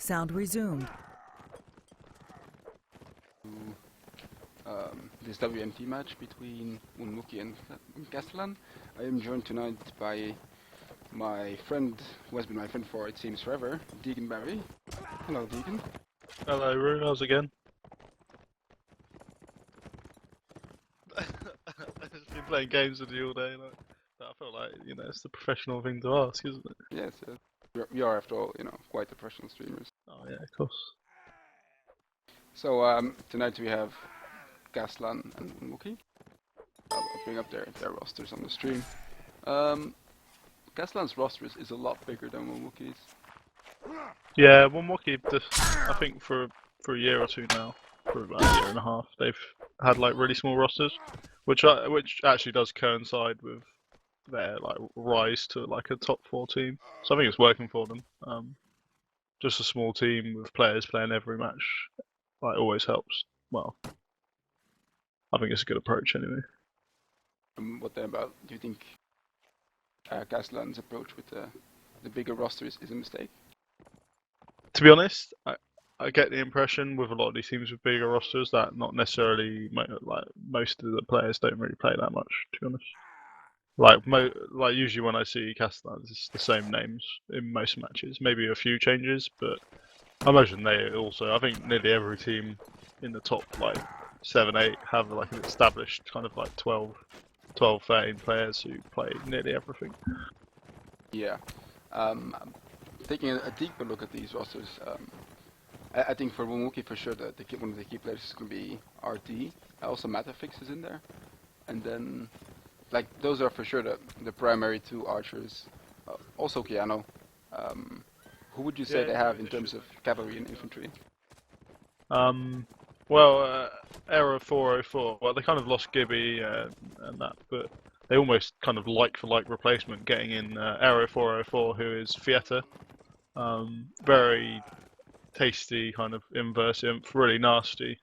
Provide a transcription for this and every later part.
Sound resumed. This WMT match between Wonwokie and Castellan. I am joined tonight by my friend, who has been my friend for it seems forever, Deacon Barry. Hello, Deacon. Hello, Rue. How's it going? I've just been playing games with you all day. Like, I feel like, it's the professional thing to ask, isn't it? Yes, we are after all, quite the professional streamers. Oh yeah, of course. So tonight we have Castellan and Wonwokie. I'll bring up their rosters on the stream. Castellan's roster is a lot bigger than Wonwokie's. Yeah, Wonwokie, I think for a year or two now, for about a year and a half, they've had like really small rosters, which actually does coincide with their like rise to like a top 4 team. So I think it's working for them. Just a small team with players playing every match, like always helps. Well, I think it's a good approach anyway. What then about? Do you think Castellan's approach with the bigger roster is a mistake? To be honest, I get the impression with a lot of these teams with bigger rosters that not necessarily like most of the players don't really play that much. To be honest, like usually when I see Castellans, it's the same names in most matches. Maybe a few changes, but I imagine they also. I think nearly every team in the top like 7, 8 have like an established kind of like 12, 13 players who play nearly everything. Yeah. Taking a deeper look at these rosters, I think for Wonwokie for sure one of the key players is going to be RT. Also Matafix is in there. And then, like, those are for sure the primary 2 archers. Also Keanu. Who would you say they have in terms of cavalry and infantry? Well, Era 404, well, they kind of lost Gibby and that, but they almost kind of like-for-like replacement, getting in Era 404, who is Fieta. Very tasty kind of inverse imp, really nasty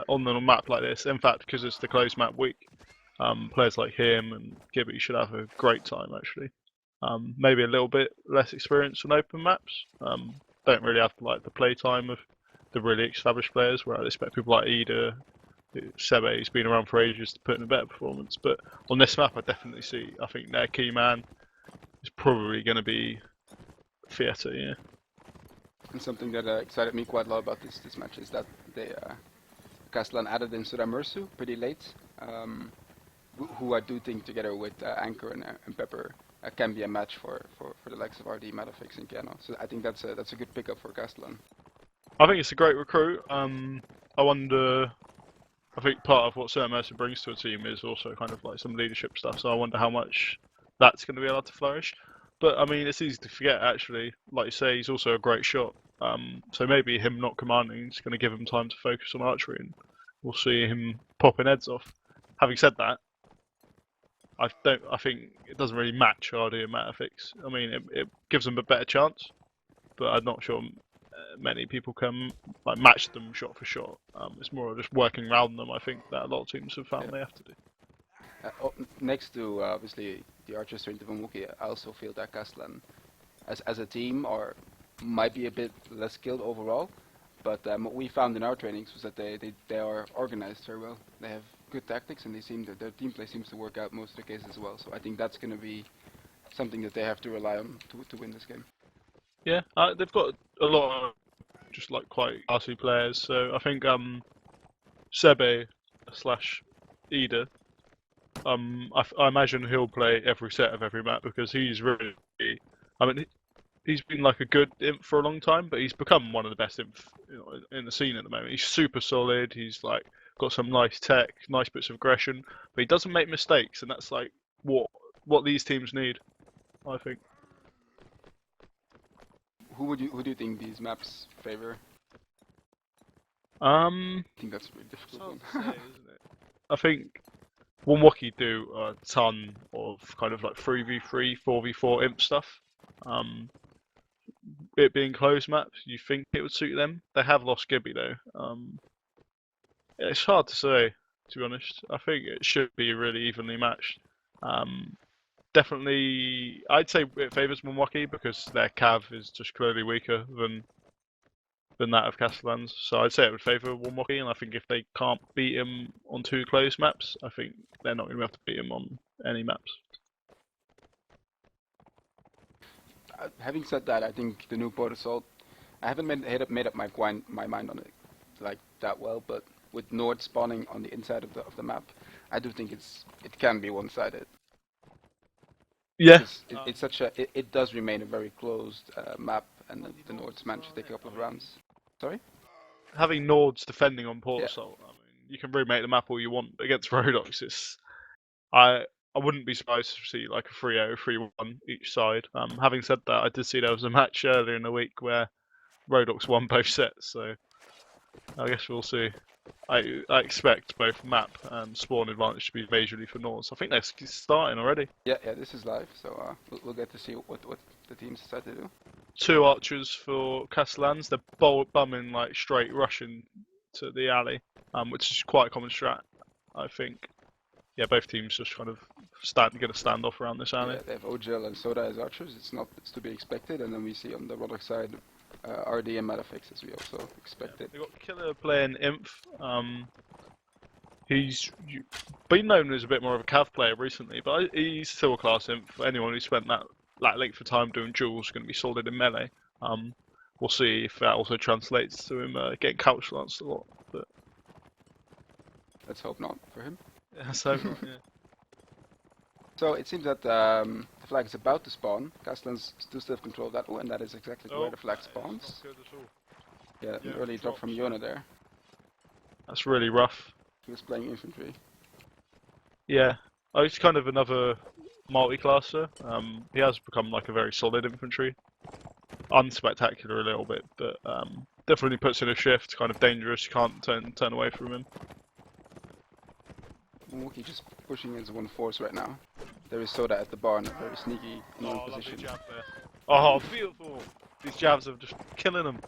on the map like this. In fact, because it's the closed map week, players like him and Gibby should have a great time actually. Maybe a little bit less experience on open maps. Don't really have like the play time of the really established players, where I expect people like Ida, Sebe, who's been around for ages, to put in a better performance. But on this map, I definitely see. I think their key man is probably going to be Fieta. Yeah. And something that excited me quite a lot about this match is that they Castellan added in Suramersu pretty late, who I do think together with Anchor and Pepper can be a match for the likes of RD, Matafix, and Keanu. So I think that's a good pickup for Castellan. I think it's a great recruit. I wonder. I think part of what Suramersu brings to a team is also kind of like some leadership stuff. So I wonder how much that's going to be allowed to flourish. But I mean, it's easy to forget actually. Like you say, he's also a great shot. So maybe him not commanding is going to give him time to focus on archery, and we'll see him popping heads off. Having said that, I think it doesn't really match RD and Matafix. I mean, it gives them a better chance, but I'm not sure many people can like match them shot for shot. It's more of just working around them. I think that a lot of teams have found they have to do. Next to obviously the archer strength of Wonwokie, I also feel that Castellan, as a team, might be a bit less skilled overall. But what we found in our trainings was that they are organized very well. They have good tactics, and their team play seems to work out most of the cases as well. So I think that's going to be something that they have to rely on to win this game. Yeah, they've got a lot of just like quite classy players. So I think Sebe / Ida, I imagine he'll play every set of every map because he's really. I mean, he's been like a good imp for a long time, but he's become one of the best imp in the scene at the moment. He's super solid. He's like got some nice tech, nice bits of aggression, but he doesn't make mistakes, and that's like what these teams need, I think. Who do you think these maps favor? I think that's a really difficult one. Say, isn't it? I think Wonwokie do a ton of kind of like 3v3, 4v4 imp stuff. It being closed maps, you think it would suit them. They have lost Gibby though. It's hard to say, to be honest. I think it should be really evenly matched. Definitely, I'd say it favours Wonwokie because their cav is just clearly weaker than than that of Castellans. So I'd say it would favour Wonwokie, and I think if they can't beat him on 2 close maps, I think they're not going to be able to beat him on any maps. Having said that, I think the new board assault, I haven't made up my mind on it like that well, but with Nord spawning on the inside of the map, I do think it can be one-sided. Yeah. It's such a it does remain a very closed map, and the Nords managed to take a couple of rounds. Sorry? Having Nords defending on Port Yeah. Assault, I mean, you can remake the map all you want, but against Rodox, I wouldn't be surprised to see like a 3-0, 3-1 each side. Having said that, I did see there was a match earlier in the week where Rodox won both sets, so I guess we'll see. I expect both map and spawn advantage to be majorly for Nords. I think they're starting already. Yeah, this is live, so we'll get to see what the teams decide to do. 2 archers for Castellans. They're bumming like straight rushing to the alley, which is quite a common strat, I think. Yeah, both teams just kind of get a standoff around this alley. Yeah, they have OGL and Soda as archers. It's to be expected, and then we see on the Rodok side RD and Metafix as we also expected. They've got Killer playing Imp. He's been known as a bit more of a cav player recently, but he's still a class Imp. For anyone who spent that length of time doing duels, going to be solid in melee. We'll see if that also translates to him getting couch lanced a lot. But let's hope not for him. Yeah, so not, yeah. So it seems that the flag is about to spawn. Castellans still have control of that one, and that is exactly where the flag spawns. Yeah, an early drop from Yona there. That's really rough. He was playing infantry. Yeah, he's kind of another multi-classer. He has become like a very solid infantry. Unspectacular a little bit, but definitely puts in a shift. Kind of dangerous. You can't turn away from him. Wonwokie just pushing his one force right now. There is Soda at the barn, a very sneaky in one position. Jab there. Oh, beautiful! These jabs are just killing them.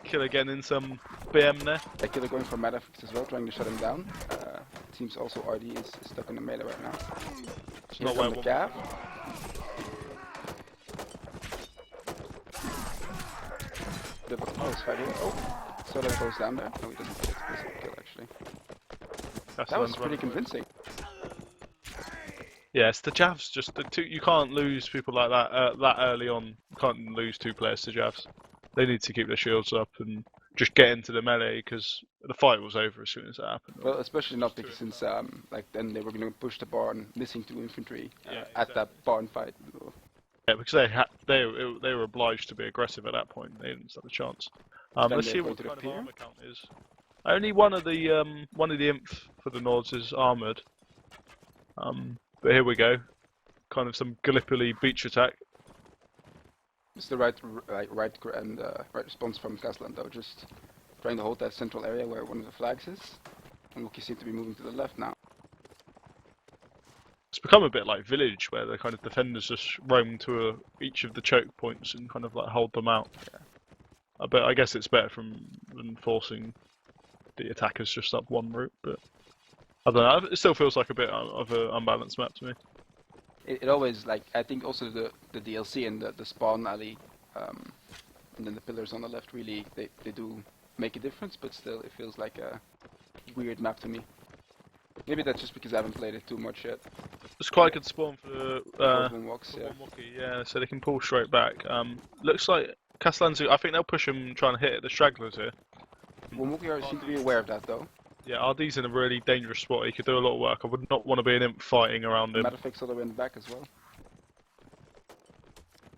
Killer getting in some BM there. Killer going for Metafix as well, trying to shut him down. Seems also RD is stuck in the melee right now. It's Here not from the Cav. Oh, it's fighting. Oh, Soda goes down there. No, he doesn't get a kill actually. That was pretty convincing. Yes, the Javs just you can't lose people like that that early on. You can't lose 2 players to Javs. They need to keep their shields up and just get into the melee because the fight was over as soon as that happened. Well, especially not because since like then they were going to push the barn, missing 2 infantry at that barn fight. Yeah, because they were obliged to be aggressive at that point. They didn't stand a chance. Let's see what kind of armor count is. Only one of the imp for the Nords is armored. But here we go. Kind of some Gallipoli beach attack. It's the right response from Castellan though, just trying to hold that central area where one of the flags is. And Wookiee seem to be moving to the left now. It's become a bit like Village, where the kind of defenders just roam to each of the choke points and kind of like hold them out. Yeah. But I guess it's better than forcing the attackers just up one route. But I don't know. It still feels like a bit of an unbalanced map to me. It always, like, I think also the DLC and the spawn alley, and then the pillars on the left really they do make a difference, but still it feels like a weird map to me. Maybe that's just because I haven't played it too much yet. It's quite a good spawn for Wonwokie, yeah, so they can pull straight back. Looks like Castellans, I think they'll push him trying to hit the stragglers here. Wonwokie seem to be aware of that though. Yeah, RD's in a really dangerous spot. He could do a lot of work. I would not want to be an imp fighting around him. Metafix all the way in the back as well.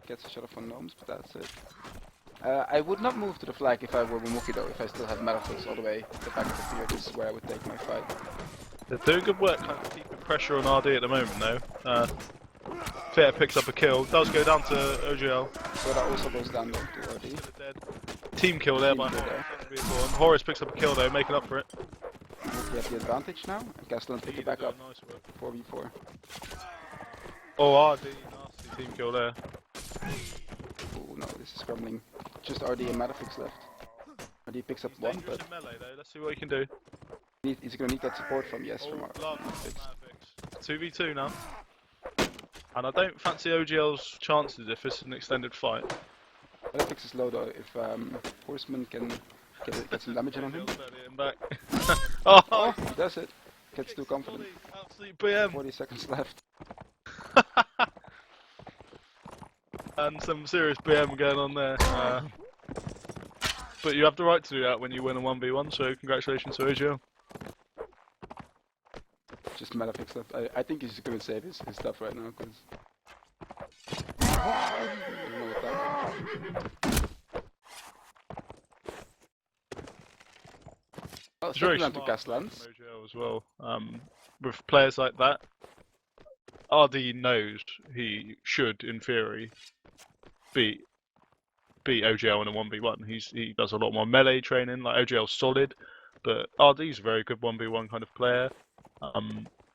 Gets a shot off on gnomes, but that's it. I would not move to the flag if I were Wonwokie though, if I still had Metafix all the way at the back of the pier. This is where I would take my fight. They're doing good work kind of keeping pressure on RD at the moment though. Fair picks up a kill, does go down to OGL. So that also goes down to RD. Team kill there by Horus. Horus picks up a kill though, making up for it. Wonwokie have the advantage now, and Castellans pick it back up. 4v4. Oh, RD, nasty team kill there. Oh no, this is crumbling. Just RD and Metafix left. RD picks up one, but melee, though. Let's see what he can do. He's gonna need that support from from our Metafix. 2v2 now. And I don't fancy OGL's chances if it's an extended fight. Metaphix is low though. If Horseman can get some damage in on him. Back. Oh, Oh, he does it. Gets too confident. Absolute BM. 40 seconds left. And some serious BM going on there. But you have the right to do that when you win a 1v1, so congratulations to OGL. Just Metaphix left. I think he's going to save his stuff right now, because... Oh, second round to Castellans. OGL as well. With players like that, RD knows he should, in theory, beat OGL in a 1v1. He does a lot more melee training. Like OGL's solid, but RD's a very good 1v1 kind of player.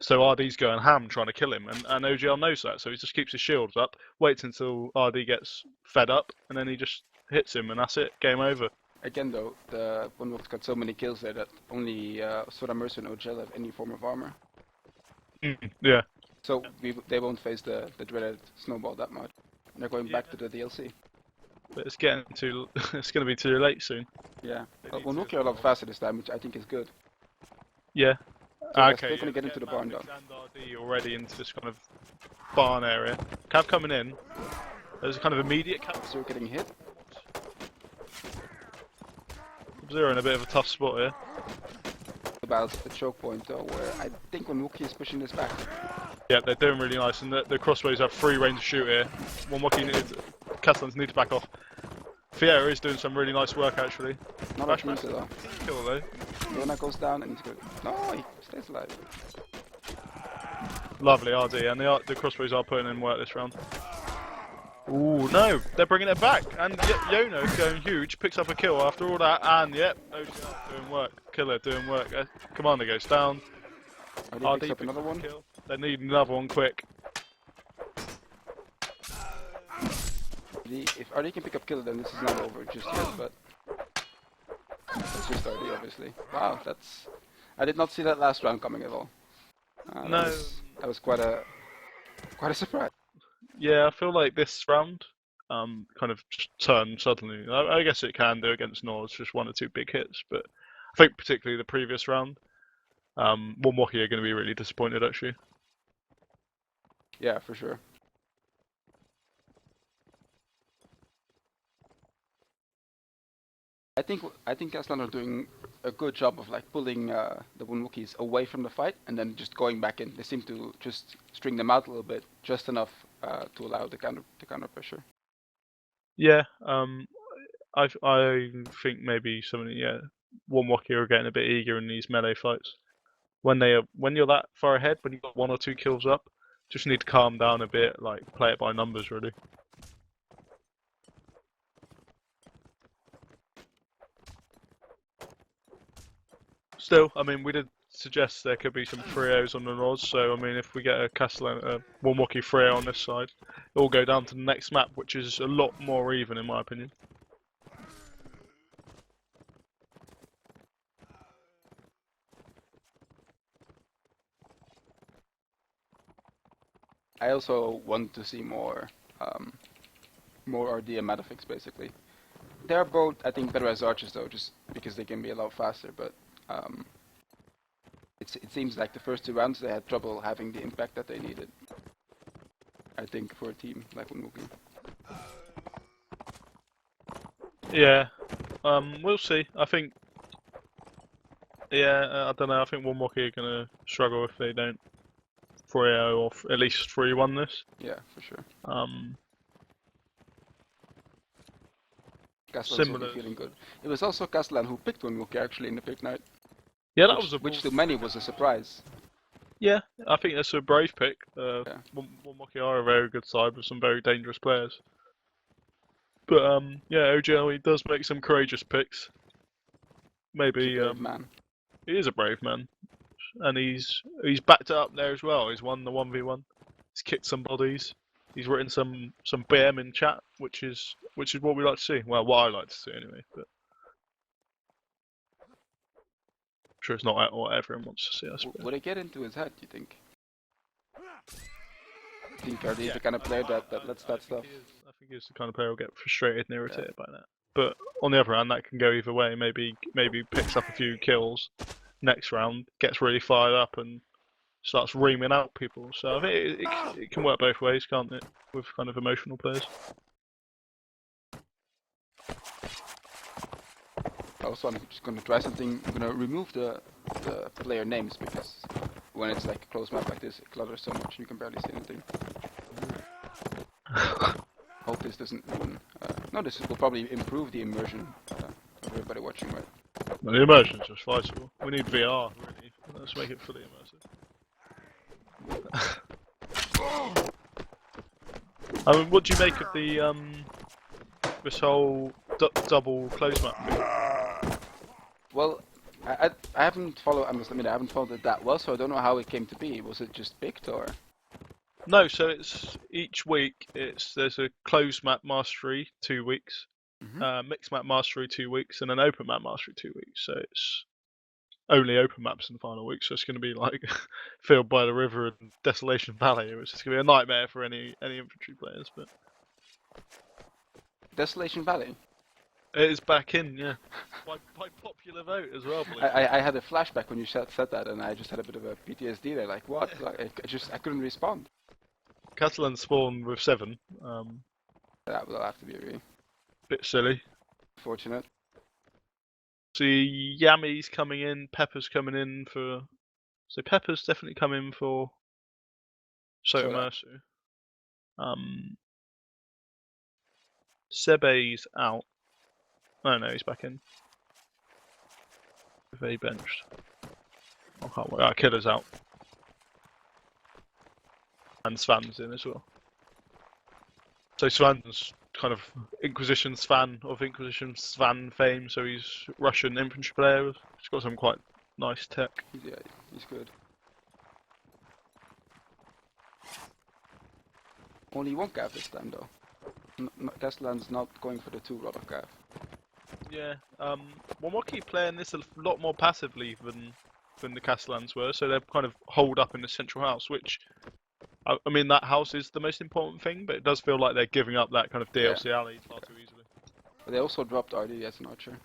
So RD's going ham trying to kill him, and OGL knows that, so he just keeps his shields up, waits until RD gets fed up, and then he just hits him, and that's it. Game over. Again though, the Wonwokie's got so many kills there that only Soda Mercer and OGL have any form of armor. Yeah. So they won't face the dreaded snowball that much. They're going back to the DLC. But it's getting too. It's going to be too late soon. Yeah. Wonwokie are a lot faster this time, which I think is good. Yeah. So Okay. they're going to get into the barn though. And RD already into this kind of barn area. Cav coming in. There's a kind of immediate Cav. So we're getting hit. Zero in a bit of a tough spot here. About the choke point though, where I think Wonwokie is pushing this back. Yeah, they're doing really nice, and the crossbows have free range to shoot here. Castellans need to back off. Fiera is doing some really nice work actually. Not much meter though. Kill though. Luna goes down and he's good. No, he stays alive. Lovely RD, and the crossbows are putting in work this round. Ooh, no, they're bringing it back, and Yono going huge, picks up a kill after all that, and yep, OGL doing work, Killer doing work. Commander goes down. RD picks up another one. Kill. They need another one quick. If RD can pick up Killer, then this is not over just yet, but that's just RD obviously. Wow, that's... I did not see that last round coming at all. No. That was quite a surprise. Yeah, I feel like this round kind of just turned suddenly. I guess it can do against Nords, just one or two big hits, but I think particularly the previous round, Wonwokie are going to be really disappointed actually. Yeah, for sure. I think Castellans are doing a good job of like pulling the Wonwokies away from the fight and then just going back in. They seem to just string them out a little bit, just enough to allow the counter pressure. Yeah, I think maybe Wonwokie are getting a bit eager in these melee fights. When you're that far ahead, when you've got 1 or 2 kills up, just need to calm down a bit, like play it by numbers really. Still, I mean, we did suggest there could be some 3-0s on the Nords, so I mean, if we get a Wonwokie 3-0 on this side, it will go down to the next map, which is a lot more even in my opinion. I also want to see more RD and Metaphix basically. They're both, I think, better as archers though, just because they can be a lot faster, but it seems like the first 2 rounds they had trouble having the impact that they needed. I think for a team like Wonwokie. Yeah, we'll see. I think, I don't know. I think Wonwokie are gonna struggle if they don't 3-0 or at least 3-1 this. Yeah, for sure. Castellans will be feeling good. It was also Castellan who picked Wonwokie actually in the pick night. Yeah, which to many was a surprise. Yeah, I think that's a brave pick. Wonwokie are a very good side with some very dangerous players. But yeah, OGL he does make some courageous picks. Maybe man. He is a brave man, and he's backed it up there as well. He's won the 1v1. He's kicked some bodies. He's written some BM in chat, which is what we like to see. Well, what I like to see anyway. But I'm sure it's not what everyone wants to see. I suppose. Would it get into his head? Do you think? I think RD is the kind of player that lets that stuff. I think think he's the kind of player who'll get frustrated and irritated by that. But on the other hand, that can go either way. Maybe picks up a few kills next round, gets really fired up, and starts reaming out people. So I think it can work both ways, can't it? With kind of emotional players. Also, I'm just gonna try something. I'm gonna remove the player names because when it's like a close map like this, it clutters so much you can barely see anything. Hope this doesn't ruin. No, this will probably improve the immersion of everybody watching, right? Well, the immersion's just vital. We need VR, really. Let's make it fully immersive. I mean, what do you make of the this whole double close map thing? Well, I haven't followed. I must admit, I haven't followed it that well, so I don't know how it came to be. Was it just picked or? No, so it's each week. There's a closed map mastery 2 weeks, mixed map mastery 2 weeks, and an open map mastery 2 weeks. So it's only open maps in the final week. So it's going to be like Field by the River and Desolation Valley, which is going to be a nightmare for any infantry players. But Desolation Valley. it is back in, yeah, by popular vote as well. I had a flashback when you said that, and I just had a bit of a PTSD there. Like what? Like, I couldn't respond. Castellans spawned with 7. That will have to be a really Bit silly. fortunate. See, Yammy's coming in, Pepper's coming in for. So Pepper's definitely coming for Soto Mersu. Sebe's out. Oh no, he's back in. Very benched. I can't wait. Killer's out. And Svan's in as well. So Svan's kind of Inquisition Svan fame, so he's Russian infantry player. He's got some quite nice tech. Yeah, he's good. Only one gav this time though. Castellans not going for the 2 lot of gav. Yeah, Wonwokie playing this a lot more passively than the Castellans were, so they're kind of holed up in the central house, which, I mean, that house is the most important thing, but it does feel like they're giving up that kind of DLC alley far too easily. But they also dropped RD as an archer.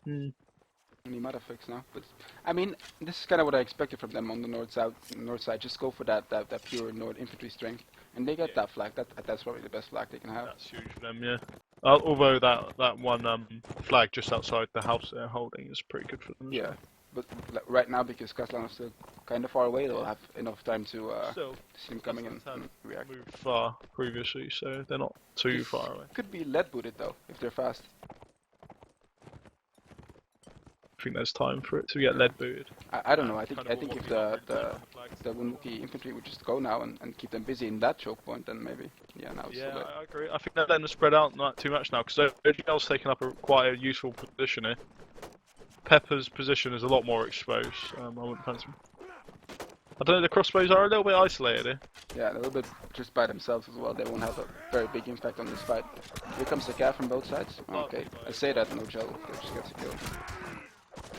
Only Matafix now, but I mean, this is kind of what I expected from them on the north side. Just go for that pure Nord infantry strength, and they get that flag. That's probably the best flag they can have. That's huge for them, yeah. Although that one flag just outside the house they're holding is pretty good for them. Yeah, but right now because Castellan is still kind of far away, they'll have enough time to see them coming in and react. Moved far previously, so they're not too far away. Could be lead booted though if they're fast. I think there's time for it to get lead booted. I don't know. I think if the Wonwokie infantry would just go now and keep them busy in that choke point, then maybe now it's Yeah, too late. I agree. I think they're letting them spread out not too much now because Ell's taking up quite a useful position here. Pepper's position is a lot more exposed. I wouldn't fancy him. I don't know. The crossbows are a little bit isolated here. Yeah, a little bit just by themselves as well. They won't have a very big impact on this fight. Here comes the cav from both sides. Okay, I say that, no gel. They just gets a kill.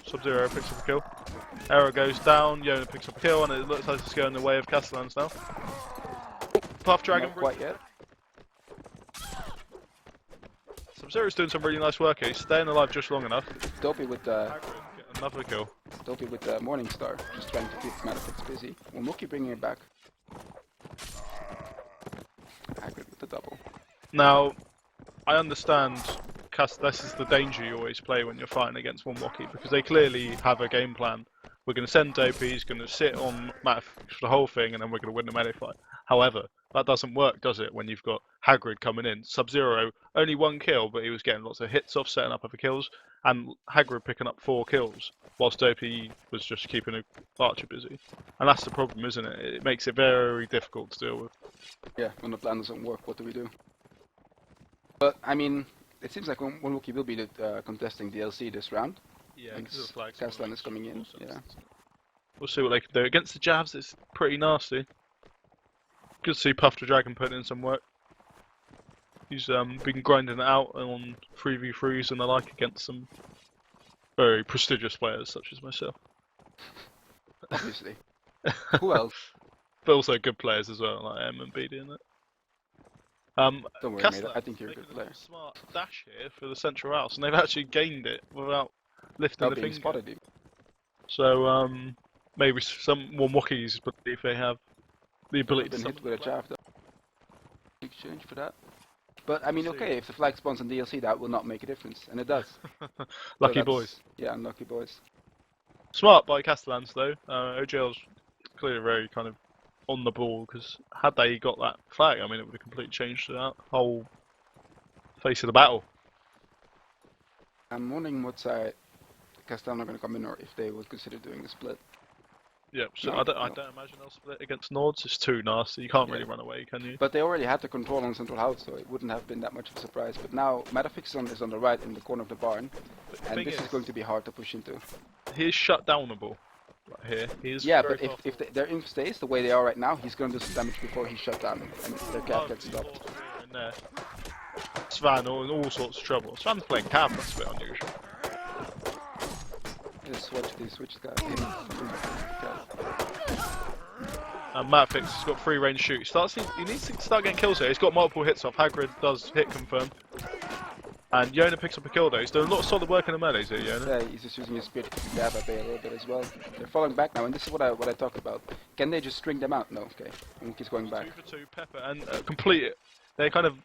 Sub-Zero picks up a kill. Arrow goes down, Yona picks up a kill, and it looks like it's going the way of Castellans now. Puff Dragon. Not quite yet. Sub-Zero's doing some really nice work here. He's staying alive just long enough. Dopey with the Another kill. Dopey with the Morning Star, just trying to keep Matafix busy. Wonwokie bringing it back. Hagrid with the double. Now, I understand this is the danger you always play when you're fighting against Wonwokie, because they clearly have a game plan. We're going to send Dopey, he's going to sit on Matafix for the whole thing, and then we're going to win the melee fight. However, that doesn't work, does it, when you've got Hagrid coming in? Sub-Zero, only 1 kill, but he was getting lots of hits off, setting up other kills, and Hagrid picking up 4 kills, whilst Dopey was just keeping an archer busy. And that's the problem, isn't it? It makes it very difficult to deal with. Yeah, when the plan doesn't work, what do we do? But, I mean, it seems like Wonwokie will be contesting DLC this round. Yeah, because Castellan is coming in. Yeah. We'll see what they can do. Against the Javs, it's pretty nasty. Good to see Puff the Dragon putting in some work. He's been grinding it out on 3v3s and the like against some very prestigious players such as myself. Obviously. Who else? But also good players as well, like M and BD in it. Don't worry, mate. I Castellans think you're a making good a player. little smart dash here for the central house, and they've actually gained it without lifting Without the being finger. spotted, even. So maybe some Wonwokies believe they have the ability I've to been hit summon with a the flag. jav, though. Exchange for that. But I mean, See. okay, if the flag spawns on DLC, that will not make a difference, and it does. Lucky So boys. Yeah, unlucky boys. Smart by Castellans though. OGL's clearly very kind of on the ball, because had they got that flag, I mean, it would have completely changed the whole face of the battle. I'm wondering what side Castellans are going to come in, or if they would consider doing a split. Yep. So No, I no. don't imagine they'll split against Nords. It's too nasty. You can't Yeah. really run away, can you? But they already had the control on central house, so it wouldn't have been that much of a surprise. But now Matafix is on the right in the corner of the barn, But the and thing this is going to be hard to push into. He is shut downable. Right here. He is Yeah, very but far if forward. their inf stays the way they are right now, he's going to do some damage before he's shut down, and their cap gets Lovely stopped. force here and there. Svan in all sorts of trouble. Svan's playing Cav, that's a bit unusual. These switch guys. And Matfix has got free range shoot. He needs to start getting kills here. He's got multiple hits off. Hagrid does hit confirm. And Yona picks up a kill though. He's doing a lot of solid work in the melees here, Yona. Yeah, he's just using his spear to dab at Bay a little bit as well. They're falling back now, and this is what I talked about. Can they just string them out? No, okay. And he's going back. 2 for 2, Pepper, and complete it. They're kind of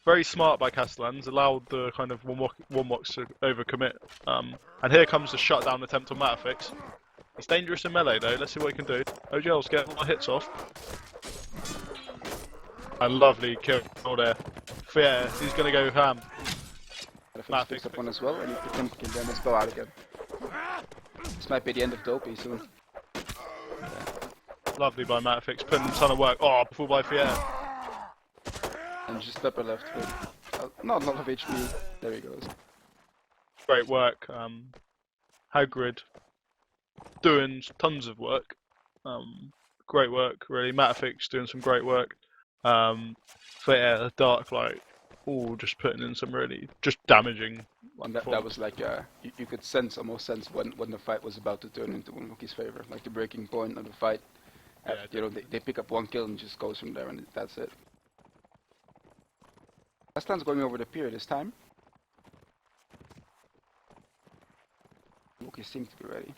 very smart by Castellans, allowed the kind of Wonwoks to overcommit. And here comes the shutdown attempt on Matafix. He's dangerous in melee though, let's see what he can do. OGL's getting a lot of hits off. A lovely kill there. Yeah, he's going to go ham. Matafix picks up one as well, and he can then let's go out again. This might be the end of Dopey soon. Lovely by Matafix, putting a ton of work. Oh, full by Fier. And just Pepper left with not a lot of HP. There he goes. Great work. Hagrid doing tons of work. Great work, really. Matafix doing some great work. Fier, Darklight, all just putting in some really just damaging. And that was like you could almost sense when the fight was about to turn into Wonwokie's favor, like the breaking point of the fight. Yeah, You know, they pick up one kill and just goes from there, and that's it. Castellans going over the pier this time. Wonwokie seems to be ready.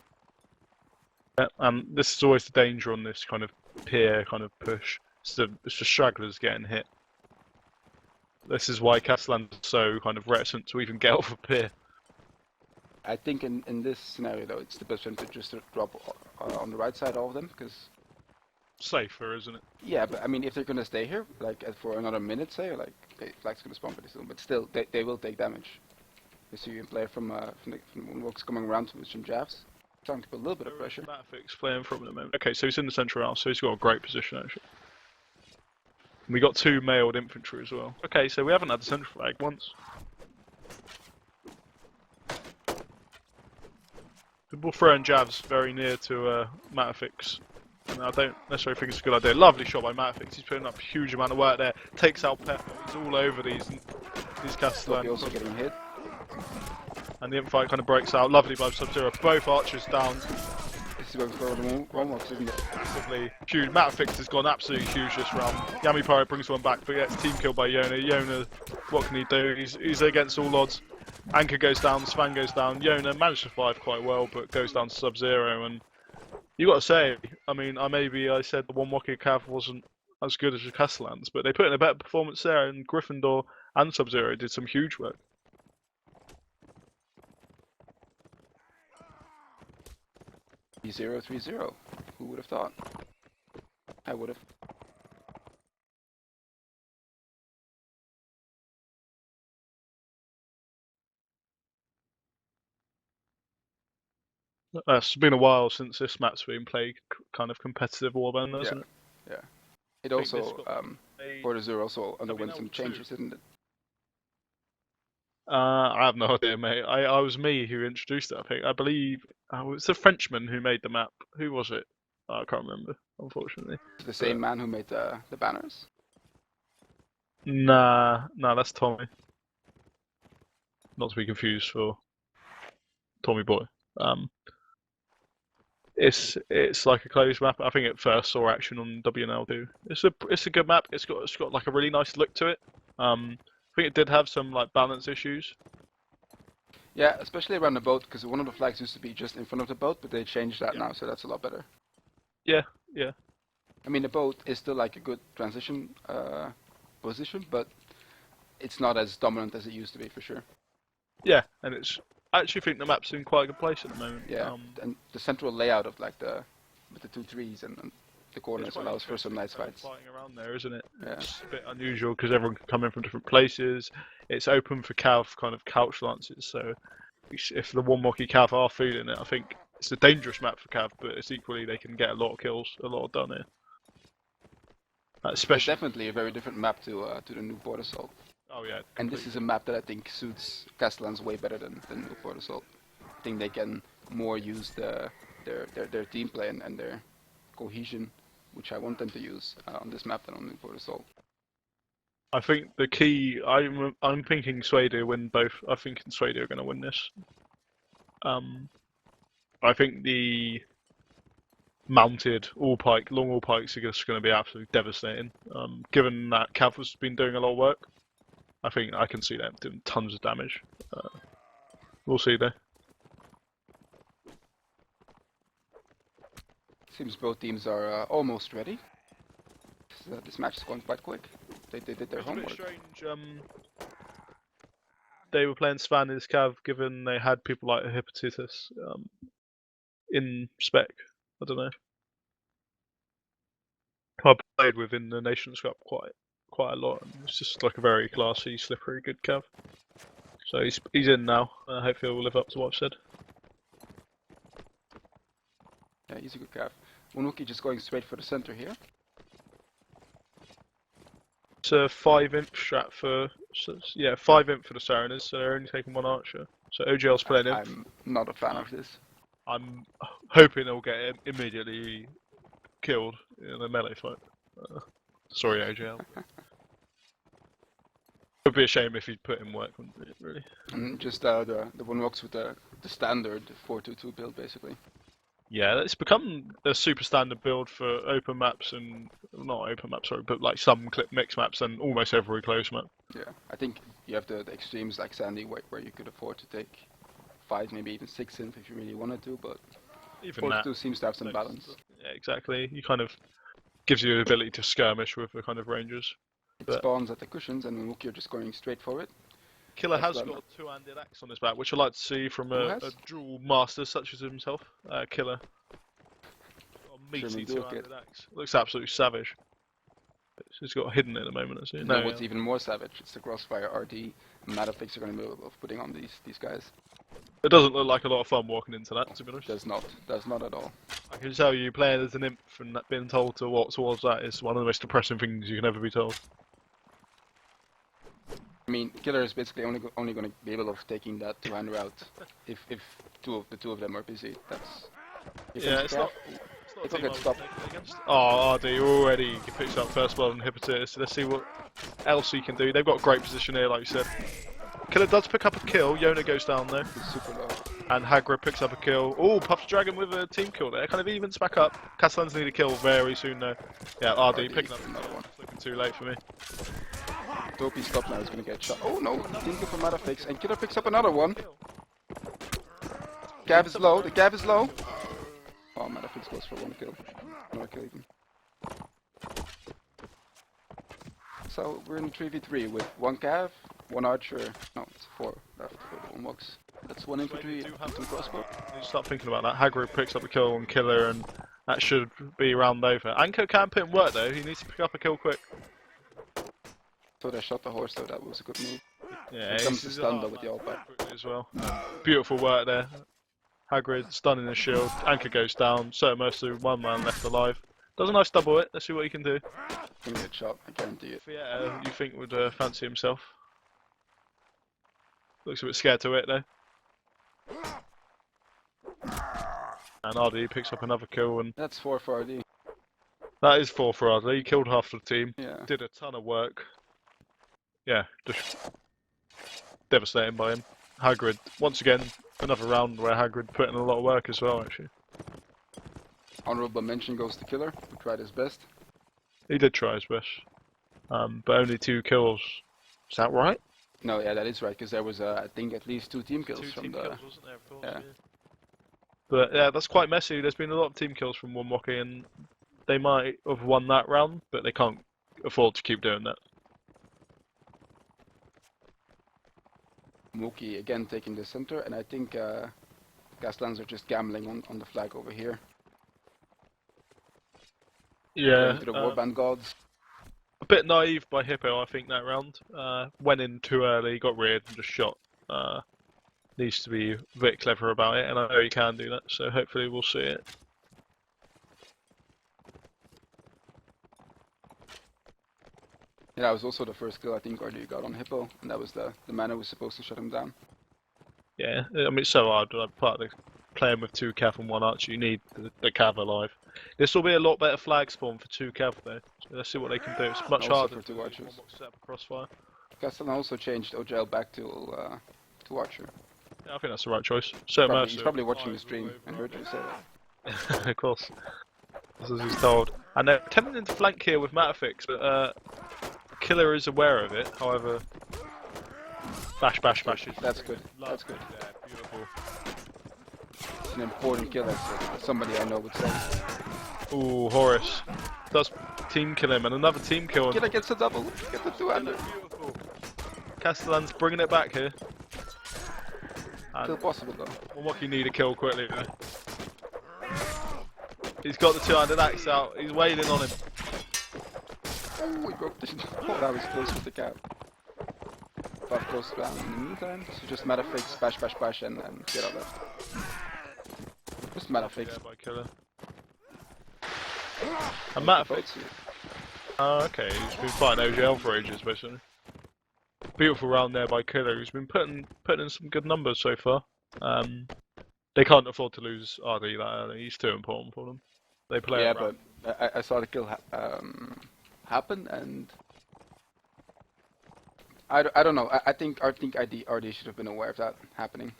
Yeah, this is always the danger on this kind of pier kind of push. It's just stragglers getting hit. This is why Castellans is so kind of reticent to even get off a pier. I think in this scenario though, it's the best one to just drop on the right side all of them, because Safer, isn't it? yeah, but I mean if they're gonna stay here like for another minute, say, like okay, flag's gonna spawn pretty soon, but still they will take damage. You see a player from Wonwoks coming around with some jabs, trying to put a little bit of pressure. Matafix playing from the moment. Okay, so he's in the central house, so he's got a great position actually. We got 2 mailed infantry as well. Okay, so we haven't had the central flag once. People throwing jabs very near to Matafix. And I don't necessarily think it's a good idea. Lovely shot by Matafix. He's putting up a huge amount of work there. Takes out Pepper. He's all over these Castellans. Also getting hit. And the infight kind of breaks out. Lovely by Sub-Zero. Both archers down. This is going for the Wonwoks, isn't it? Massively huge. Matafix has gone absolutely huge this round. Yami Pyro brings one back, but gets team killed by Yona. Yona, what can he do? He's against all odds. Anchor goes down, Svan goes down. Yona managed to survive quite well, but goes down to Sub-Zero. And you got to say, I mean, I said the Wonwokie Cav wasn't as good as the Castellans, but they put in a better performance there, and Gryffindor and Sub-Zero did some huge work. T030. Who would have thought? I would have. It's been a while since this map's been played kind of competitive Warband, hasn't it? Yeah. It I think this also, got Border Zero also underwent that some was changes, didn't it? I have no idea, mate. I was me who introduced it, I think. I believe it's a Frenchman who made the map. Who was it? I can't remember, unfortunately. The same man who made the banners. Nah, that's Tommy. Not to be confused for Tommy Boy. It's like a closed map. I think it first saw action on WML2. It's a good map. It's got like a really nice look to it. I think it did have some like balance issues. Yeah, especially around the boat, because one of the flags used to be just in front of the boat, but they changed that Yeah. now, so that's a lot better. Yeah, yeah. I mean, the boat is still like a good transition position, but it's not as dominant as it used to be, for sure. Yeah, and I actually think the map's in quite a good place at the moment. Yeah, and the central layout of like with the 2 trees and the corners allows for some nice fights. Fighting around there, isn't it? Yeah. It's a bit unusual because everyone can come in from different places. It's open for cav kind of couch lances, so if the Wonwokie cav are feeling it, I think it's a dangerous map for cav, but it's equally they can get a lot of kills, a lot done here. It's Especially. definitely a very different map to the new Port Assault. Oh yeah. And this is a map that I think suits Castellans way better than new Port Assault. I think they can more use their team play and their cohesion, which I want them to use on this map than on new Port Assault. I think the key. I'm thinking Sweden win both. I think Sweden are going to win this. I think the mounted long all pikes are just going to be absolutely devastating. Given that Cav has been doing a lot of work, I think I can see them doing tons of damage. We'll see though. Seems both teams are almost ready. This match is going quite quick. They did their homework. It's a bit strange. They were playing Spanish Cav, given they had people like Hepatitis in spec. I don't know. I played within the Nations Cup quite a lot, and it's just like a very classy, slippery, good Cav. So he's in now. Hopefully he'll live up to what I've said. Yeah, he's a good Cav. Wonwokie just going straight for the center here. It's a 5-imp strat for 5-imp for the Sereners, so they're only taking 1 archer. So OGL's playing imp. I'm not a fan of this. I'm hoping they'll get him immediately killed in a melee fight. Sorry, OGL. It would be a shame if he'd put in work, wouldn't it, really? And just the Wonwoks with the standard 4-2-2 build, basically. Yeah, it's become a super standard build for open maps and not open maps, sorry, but like some clip mix maps and almost every close map. Yeah, I think you have the extremes like Sandy where you could afford to take 5, maybe even 6 imp if you really wanted to, but Even 4-2 seems to have some balance. Yeah, exactly. You kind of gives you the ability to skirmish with the kind of rangers. It spawns at the cushions and Wonwokie are just going straight for it. Killer has got a 2-handed axe on his back, which I like to see from a dual master such as himself. Killer. A meaty 2-handed axe. Looks absolutely savage. He's got hidden at the moment, hasn't he? No, what's even more savage, it's the Crossfire RD. Matafix are going to be putting on these guys. It doesn't look like a lot of fun walking into that, to be honest. Does not at all. I can tell you, playing as an imp and being told to walk towards that is one of the most depressing things you can ever be told. I mean, Killer is basically only going to be able of taking that 2-hand route if the two of them are busy. That's it's not it will get stopped. Oh, RD already picks up first blood on Hepatitis. Let's see what else he can do. They've got a great position here, like you said. Killer does pick up a kill. Yona goes down there. He's super low. And Hagrid picks up a kill. Oh, Puff's Dragon with a team kill there. Kind of evens back up. Castellans need a kill very soon though. Yeah, RD picking up another one. It's looking too late for me. Dopey stop now, he's gonna get shot. Oh no, team kill from Matafix, and Killer picks up another one. Gav is low, the Gav is low. Oh, Matafix goes for 1 kill. Another kill even. So we're in 3v3 with 1 Gav, 1 archer. No, it's 4 left for the Wonwoks. That's 1 infantry and 2 crossbow. You start thinking about that. Hagrid picks up a kill on Killer, and that should be round over. Anko can put in work though. He needs to pick up a kill quick. So they shot the horse, so that was a good move. Yeah, he comes to stun though with the ult back as well. Beautiful work there. Hagrid stunning the shield. Anchor goes down. So Mercer, 1 man left alive. Does a nice double hit. Let's see what he can do. Gonna get shot, I guarantee it. Yeah, you think would fancy himself. Looks a bit scared to it though. And RD picks up another kill, and that's 4 for RD. That is 4 for RD. He killed half the team. Yeah. Did a ton of work. Yeah, just devastating by him. Hagrid, once again, another round where Hagrid put in a lot of work as well, actually. Honorable mention goes to Killer, who tried his best. He did try his best, but only 2 kills. Is that right? No, yeah, that is right, because there was, I think, at least 2 team kills 2 from team the... kills, wasn't there? Of course, yeah. But yeah, that's quite messy. There's been a lot of team kills from Wonwokie, and they might have won that round, but they can't afford to keep doing that. Wonwokie again taking the center, and I think Castellans are just gambling on the flag over here. Yeah, Going to the Warband gods. a bit naive by Hippo, I think, that round. Went in too early, got reared and just shot. Needs to be a bit clever about it, and I know he can do that, so hopefully we'll see it. Yeah, that was also the first kill I think RD got on Hippo, and that was the man who was supposed to shut him down. Yeah, I mean, it's so hard. Like, part of the playing with 2 cav and 1 archer, you need the cav alive. This will be a lot better flag spawn for 2 cav though. So let's see what they can do. It's much Also harder for 2 archers. to set up a crossfire. Castellan also changed OJL back to Archer. Yeah, I think that's the right choice. So He's probably watching the stream and heard you say that. of course. This is he's told. And they're attempting to flank here with Matafix, but Killer is aware of it. However, bash. That's good. That's good. Yeah, beautiful. It's an important kill, as somebody I know would say. Ooh, Horace does team kill him, and another team kill. Killer gets a double. Get the 200. Beautiful. Castellans bringing it back here. Still possible though. Wonwokie need a kill quickly though. He's got the 200 axe out. He's wailing on him. Oh, he broke the... Oh, that was close with the cap. But close down in the meantime, so just Matafix, bash, and get out left. Just Matafix. Yeah, by Killer. And Matafix. Oh, okay. He's been fighting OGL for ages, basically. Beautiful round there by Killer. He's been putting in some good numbers so far. They can't afford to lose RD that early. He's too important for them. They play. Yeah, but I saw the kill happen, and I don't know. I think RD should have been aware of that happening.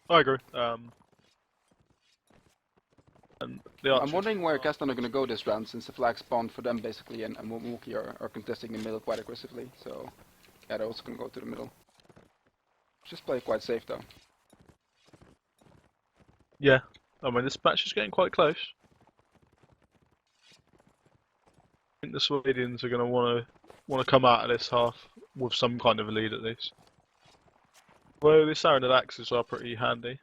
I agree. And I'm wondering where Castellan are going to go this round, since the flag spawned for them basically, and Wonwokie are contesting the middle quite aggressively. So yeah, they're also going to go to the middle. Just play quite safe though. Yeah, I mean this match is getting quite close. I think the Swedians are going to want to come out of this half with some kind of a lead at least. Well, the Saranid axes are pretty handy.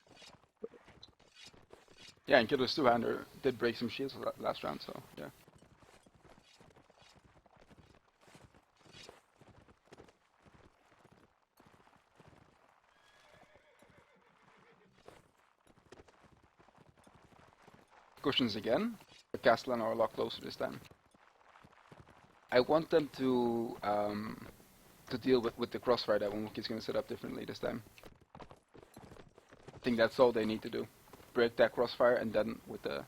Yeah, and Killer's 2-hander did break some shields last round, so yeah. Cushions again, but Castellan are a lot closer this time. I want them to deal with the crossfire that Wonwokie's going to set up differently this time. I think that's all they need to do. Break that crossfire, and then with the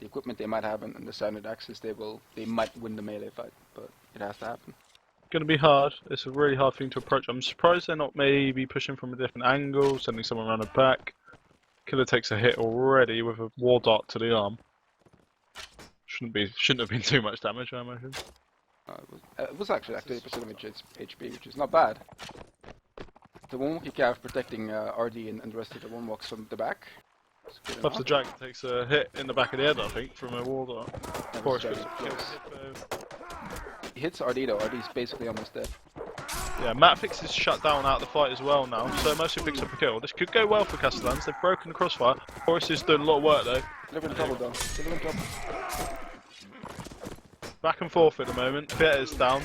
equipment they might have and the standard axes, they might win the melee fight, but it has to happen. Going to be hard. It's a really hard thing to approach. I'm surprised they're not maybe pushing from a different angle, sending someone around the back. Killer takes a hit already with a war dart to the arm. Shouldn't have been too much damage, I imagine. It was actually like 30% of its HP, which is not bad. The Wonwokie Cav protecting RD and the rest of the Wonwoks from the back. Puffs the Dragon takes a hit in the back of the head, I think, from a war dart. That was very close. He hits RD though. RD's basically almost dead. Yeah, Matafix is shut down out of the fight as well now, so mostly picks up a kill. This could go well for Castellans. They've broken the crossfire. Horace is doing a lot of work though. Delivering trouble though. Delivering trouble. Back and forth at the moment. Fieta's down.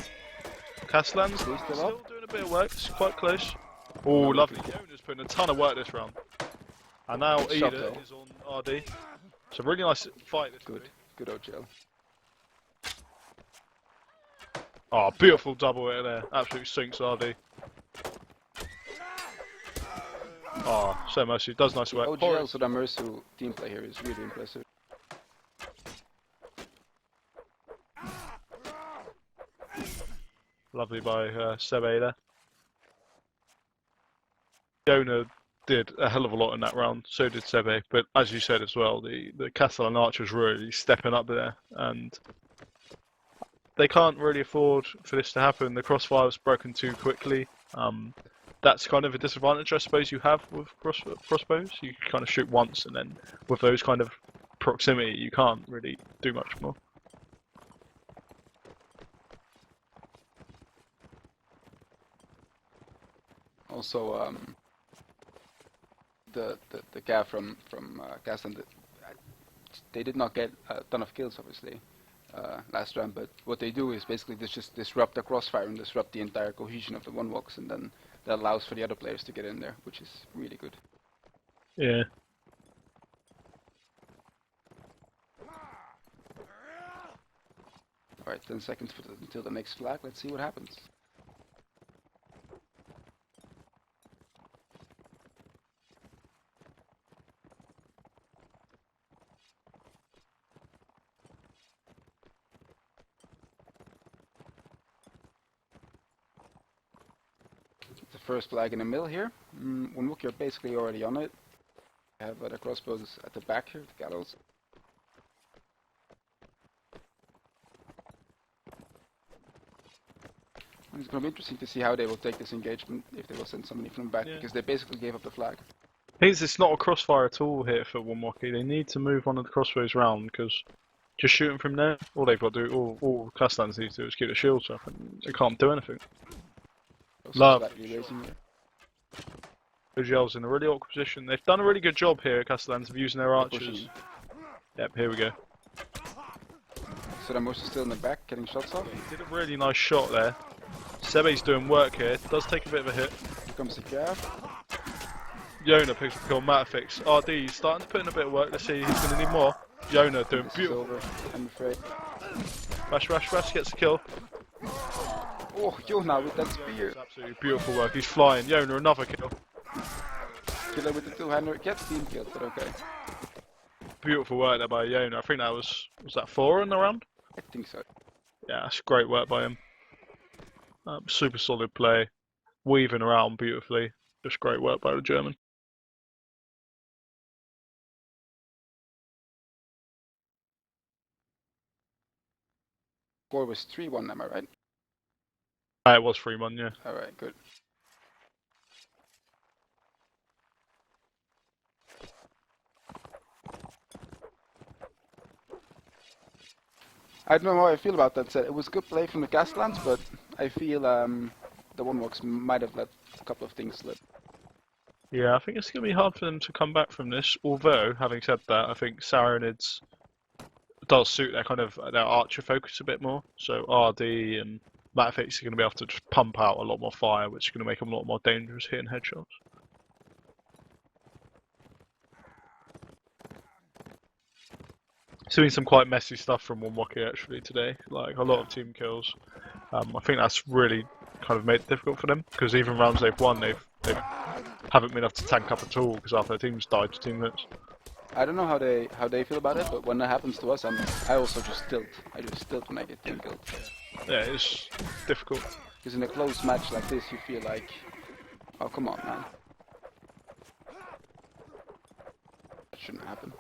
Castellans Still still doing a bit of work. It's quite close. Oh, lovely. Yona's putting a ton of work this round. And now Ida is on RD. It's a really nice fight this Good. Good OGL. Oh, beautiful double hit there. Absolutely sinks RD. Oh, so much. He does nice work. OGL so the Mersu team play here is really impressive. Lovely by Sebe there. Yona did a hell of a lot in that round. So did Sebe. But as you said as well, the Castellan archers really stepping up there, and they can't really afford for this to happen. The crossfire was broken too quickly. That's kind of a disadvantage, I suppose, you have with crossbows. You can kind of shoot once, and then with those kind of proximity, you can't really do much more. Also, the guy from Castellans, they did not get a ton of kills, obviously, last round. But what they do is basically just disrupt the crossfire and disrupt the entire cohesion of the Wonwoks, and then that allows for the other players to get in there, which is really good. Yeah. Alright, 10 seconds until the next flag. Let's see what happens. The first flag in the middle here. Wonwokie are basically already on it. I have the crossbows at the back here, the gallows. It's going to be interesting to see how they will take this engagement, if they will send somebody from the back, because they basically gave up the flag. It's not a crossfire at all here for Wonwokie. They need to move one of the crossbows round, because just shooting from there, all they've got to do, all Castellans need to do is keep the shields up, and they can't do anything. Love. Ujiel's in a really awkward position. They've done a really good job here, Castellans, of using their archers. Yep, here we go. So Ramos is still in the back, getting shots off. He did a really nice shot there. Sebe's doing work here. Does take a bit of a hit. Here comes the Cav. Yona picks up the kill. Matafix. RD starting to put in a bit of work. Let's see, he's going to need more. Yona doing beautiful. Over, I'm afraid. Rash gets the kill. Oh, Yona with that spear. Absolutely beautiful work. He's flying. Yona, another kill. Killer with the two-hander. Gets team killed, but okay. Beautiful work there by Yona. I think that was that 4 in the round? I think so. Yeah, that's great work by him. Super solid play. Weaving around beautifully. Just great work by the German. Score was 3-1, am I right? It was 3-1, yeah. Alright, good. I don't know how I feel about that set. It was good play from the Castellans, but I feel the Wonwoks might have let a couple of things slip. Yeah, I think it's going to be hard for them to come back from this. Although, having said that, I think Saronids does suit their archer focus a bit more. So RD and Matafix are going to be able to just pump out a lot more fire, which is going to make them a lot more dangerous hitting headshots. Seeing some quite messy stuff from Wonwokie actually today, like a lot of team kills. I think that's really kind of made it difficult for them, because even rounds they've won, they haven't been able to tank up at all because half their team's died to 2 minutes. I don't know how they feel about it, but when that happens to us, I also just tilt. I just tilt when I get team killed. Yeah, it's difficult. Because in a close match like this, you feel like, oh come on, man, that shouldn't happen.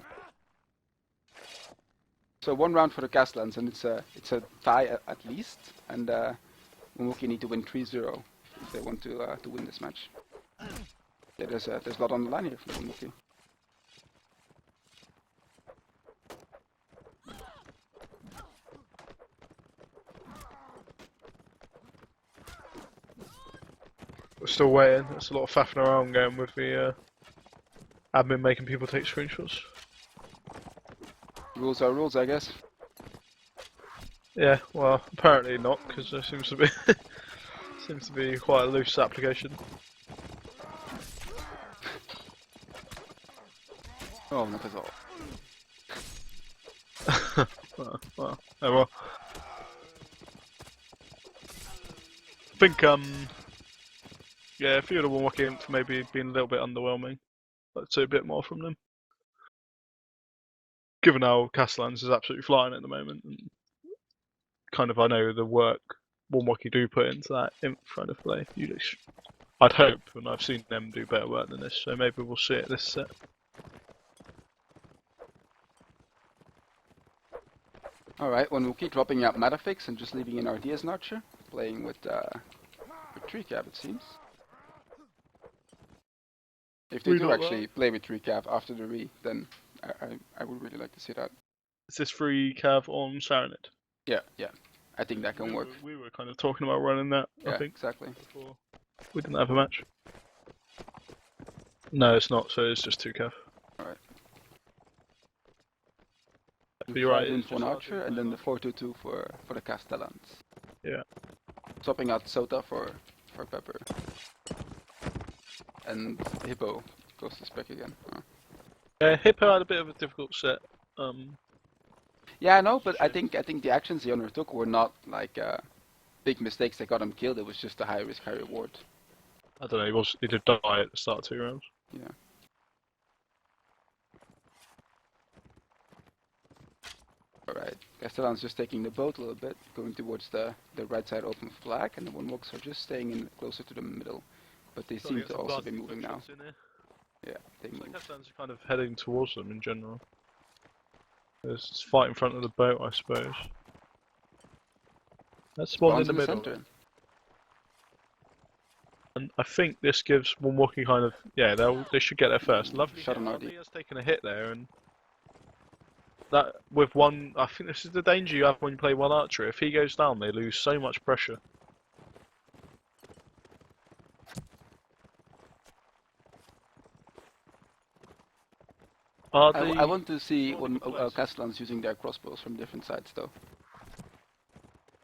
So 1 round for the Castellans, and it's a tie at least, and Wonwokie need to win 3-0 if they want to win this match. Yeah, there's a lot on the line here for Wonwokie. We're still waiting. There's a lot of faffing around going with the admin making people take screenshots. Rules are rules, I guess. Yeah, well, apparently not, because there seems to be quite a loose application. Oh, not at all. Oh well. I think yeah, a few of the Wonwokie imps maybe been a little bit underwhelming. I'd say a bit more from them. Given how Castellans is absolutely flying at the moment, and kind of I know the work Wonwokie do put into that imp kind of play. I'd hope, and I've seen them do better work than this, so maybe we'll see it this set. Alright, when we'll keep dropping out Matafix and just leaving in RD as an archer, playing with tree cap it seems. If they do actually play with tree cap after the re, then I would really like to see that. Is this free cav on Saronid? Yeah, I think that can work. We were kind of talking about running that, Yeah, I think. exactly. Before we didn't have a match. No, it's not, so it's just 2 cav. Alright. But you're right. In for an archer, and then the 4-2-2 for the Castellans. Yeah. Swapping out Sota for Pepper. And Hippo goes to spec again. Hippo had a bit of a difficult set. Yeah, I know, but I think the actions he undertook were not like big mistakes that got him killed. It was just a high risk, high reward. I don't know. He did die at the start of 2 rounds. Yeah. Alright, Castellans just taking the boat a little bit, going towards the right side open flag, and the Wonwoks are just staying in closer to the middle. But they seem to also be moving now. Yeah, they move. Castellans are kind of heading towards them in general. There's fight in front of the boat, I suppose. That's one in the middle. Center. And I think this gives Wonwokie kind of, yeah, they should get there first. Lovely shot hit. on RD. He has taken a hit there, and that with one, I think this is the danger you have when you play one archer. If he goes down, they lose so much pressure. I want to see when Castellans using their crossbows from different sides, though.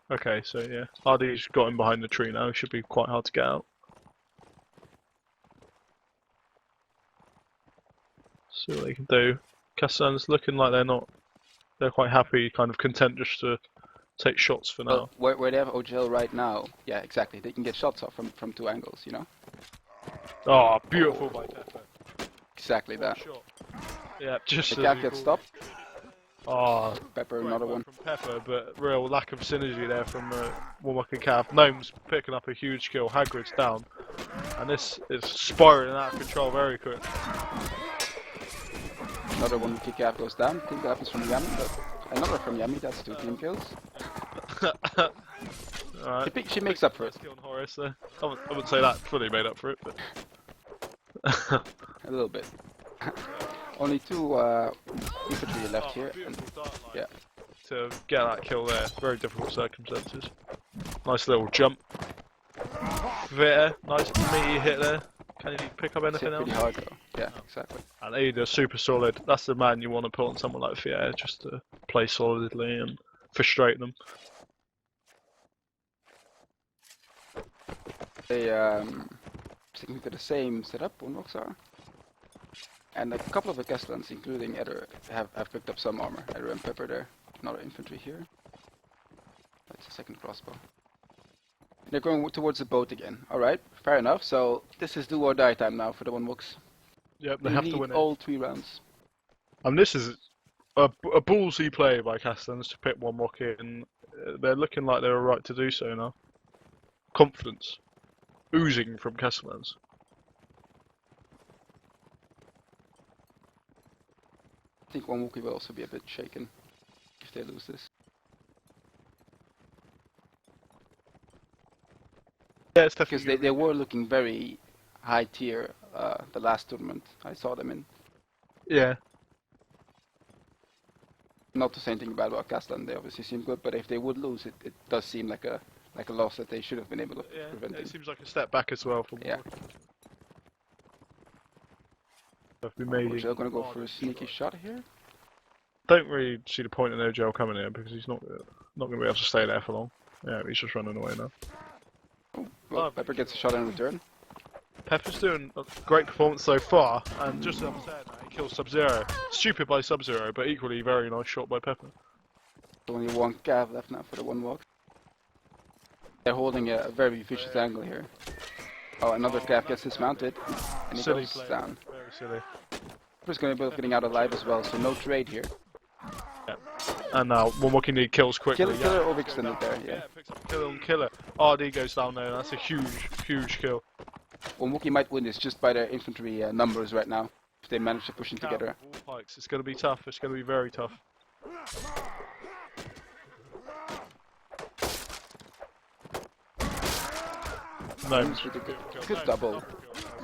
Okay, so yeah, RD's got him behind the tree now. It should be quite hard to get out. See what they can do. Castellans looking like they're quite happy, kind of content just to take shots for now. Where they have OGL right now, yeah, exactly. They can get shots off from 2 angles, you know? Oh, beautiful by Pepper. Exactly that. Shot. Yeah, just the cap gets stopped. Oh, Pepper, another one. From Pepper, but real lack of synergy there from Wonwokie and Cav. Gnome's picking up a huge kill. Hagrid's down, and this is spiraling out of control very quick. Another one kick cap goes down. I think that happens from Yami, but another from Yami. That's 2 team kills. Alright. She makes up for it. Kill on Horace there. I wouldn't say that fully made up for it, but a little bit. Only 2 infantry left here. And, yeah. To get that kill there, very difficult circumstances. Nice little jump. There, nice meaty hit there. Can he pick up anything else? Pretty hard though. Yeah, exactly. And Ada, super solid. That's the man you want to put on someone like Fier, just to play solidly and frustrate them. They sticking to the same setup, Wonwoks are. And a couple of the Castellans, including Eder, have picked up some armor. Eder and Pepper there. Another infantry here. That's a second crossbow. They're going towards the boat again. Alright, fair enough. So this is do or die time now for the Wonwoks. Yep, they have to win it. All 3 rounds. This is a ballsy play by Castellans to pick Wonwokie, and they're looking like they're right to do so now. Confidence oozing from Castellans. I think Wonwokie will also be a bit shaken if they lose this. Yeah, it's because they were looking very high tier the last tournament I saw them in. Yeah. Not to say anything bad about Castellan, they obviously seem good, but if they would lose, it does seem like a loss that they should have been able to prevent. It seems like a step back as well. Yeah. They're going to go for a sneaky shot here. Don't really see the point in OGL coming here because he's not going to be able to stay there for long. Yeah, he's just running away now. Well, Pepper gets a shot in return. Pepper's doing a great performance so far, and just as I'm saying that, he kills Sub-Zero. Stupid by Sub-Zero, but equally very nice shot by Pepper. Only 1 cav left now for the Wonwoks. They're holding a very vicious angle here. Oh, another cav gets dismounted, and he goes down. Very silly. Pepper's going to be getting out alive as well, so no trade here. Yeah. And now Wonwokie need kills quickly. Killer overextended there, yeah. Picks up a kill on killer. RD goes down there, and that's a huge kill. Wonwokie might win this just by their infantry numbers right now, if they manage to push them Cab together. with all pikes. It's going to be tough. It's going to be very tough. No, With a good double.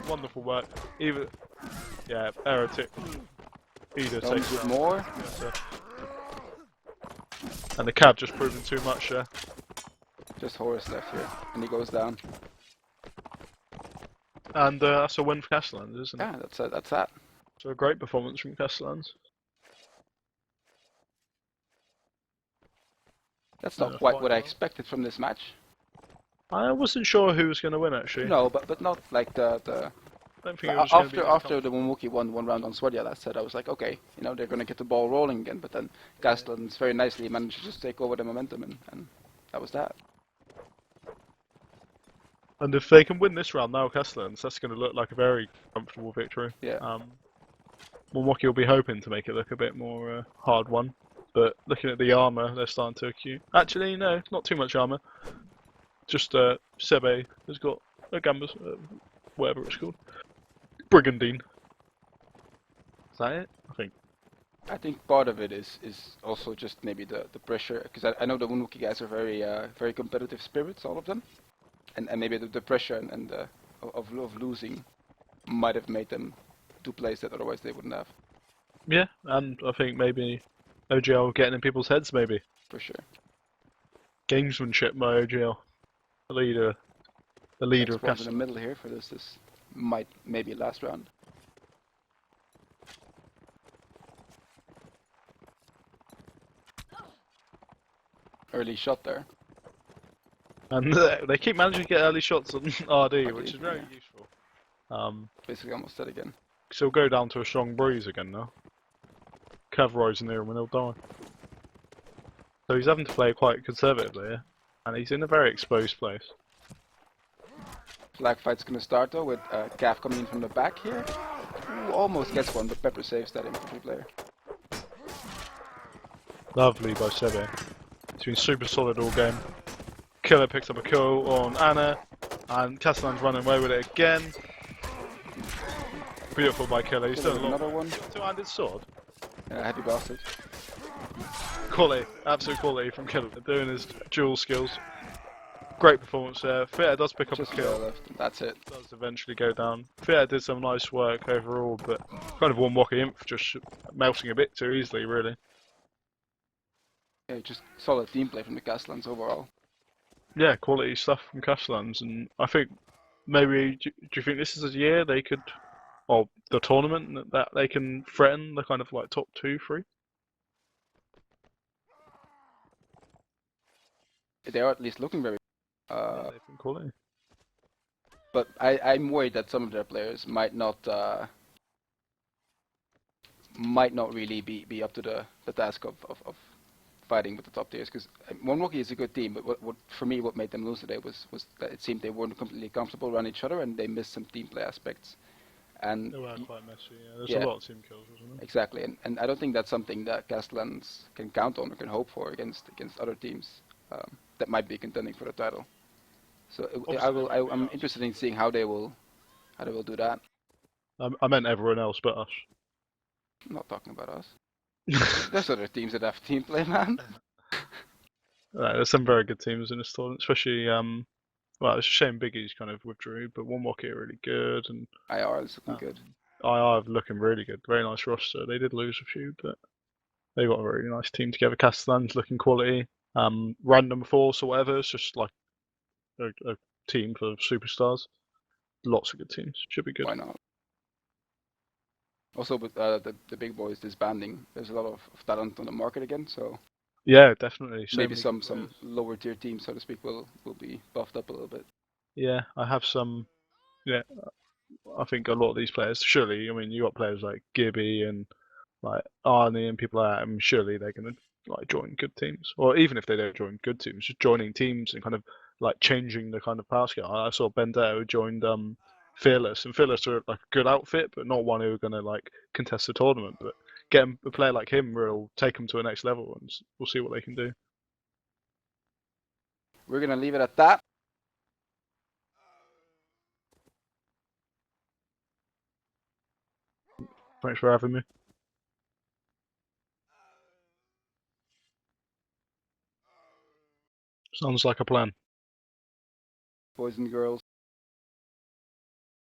Wonderful work. Either, yeah, error tick. Either Holmes takes with round. more. And the cab just proving too much there. Just Horus left here, and he goes down. And that's a win for Castellans, isn't it? Yeah, that's that. So a great performance from Castellans. That's not quite what I expected from this match. I wasn't sure who was going to win actually. No, but not like the I don't think it was going to be after the Wonwokie won one round on Swadia last set, I was like, okay, you know, they're going to get the ball rolling again. But then Castellans very nicely managed to just take over the momentum, and that was that. And if they can win this round now, Castellans, that's going to look like a very comfortable victory. Yeah. Wonwokie will be hoping to make it look a bit more hard won. But looking at the armour, they're starting to accrue. Actually, no, not too much armour. Just Sebe has got a Gambus, whatever it's called. Brigandine. Is that it? I think part of it is also just maybe the pressure, because I know the Wonwokie guys are very competitive spirits, all of them, and maybe the pressure and of losing might have made them do plays that otherwise they wouldn't have. Yeah, and I think maybe OGL getting in people's heads, maybe. For sure. Gamesmanship by OGL. The leader of Castellans Castellans. in the middle here for this might maybe last round. Early shot there. And they keep managing to get early shots on RD, which is very useful. Basically almost dead again. So we'll go down to a strong breeze again now. Cavalry's near him and he'll die. So he's having to play quite conservatively here. And he's in a very exposed place. Flag fight's gonna start though with Cav coming in from the back here. Ooh, almost gets one, but Pepper saves that infantry player. Lovely by Sebe. He's been super solid all game. Killer picks up a kill on Anna. And Castellan's running away with it again. Beautiful by Killer. He's done a lot. Another one. Two-handed sword. Heavy bastard. Quality, absolute quality from Killer, doing his dual skills. Great performance there. Fitter does pick up Just a kill. left. That's it. Does eventually go down. Fitter did some nice work overall, but kind of Wonwokie Inf just melting a bit too easily, really. Yeah, just solid team play from the Castellans overall. Yeah, quality stuff from Castellans, and I think maybe, do you think this is a year they could, or the tournament, that they can threaten the kind of like top 2, 3? They are at least looking very. Yeah, they've been quality. But I'm worried that some of their players might not really be up to the task of fighting with the top tiers, because Wonwokie is a good team, but what for me what made them lose today was that it seemed they weren't completely comfortable around each other and they missed some team play aspects. And They were quite messy. Yeah, there's a lot of team kills, wasn't there? Exactly, and I don't think that's something that Castellans can count on or can hope for against other teams that might be contending for the title. So I'm interested in seeing how they will do that. I meant everyone else but us. I'm not talking about us. There's other teams that have team play, man. There's some very good teams in this tournament, especially well, it's a shame Biggie's kind of withdrew, but Wonwokie are really good, and IR is looking good. IR are looking really good. Very nice roster. They did lose a few, but they got a really nice team together. Castellans looking quality. Random Force or whatever. It's just like a team for superstars. Lots of good teams. Should be good. Why not? Also, with the big boys disbanding, there's a lot of talent on the market again. So yeah, definitely. Maybe some lower tier teams, so to speak, will be buffed up a little bit. Yeah, I have some. Yeah, I think a lot of these players. Surely, I mean, you got players like Gibby and like Arnie and people like that. I mean, surely they're gonna like join good teams, or even if they don't join good teams, just joining teams and kind of like changing the kind of power scale. I saw Bendeo joined Fearless, and Fearless are like a good outfit, but not one who are gonna like contest the tournament. But getting a player like him will take them to a next level, and we'll see what they can do. We're gonna leave it at that. Thanks for having me. Sounds like a plan. Boys and girls.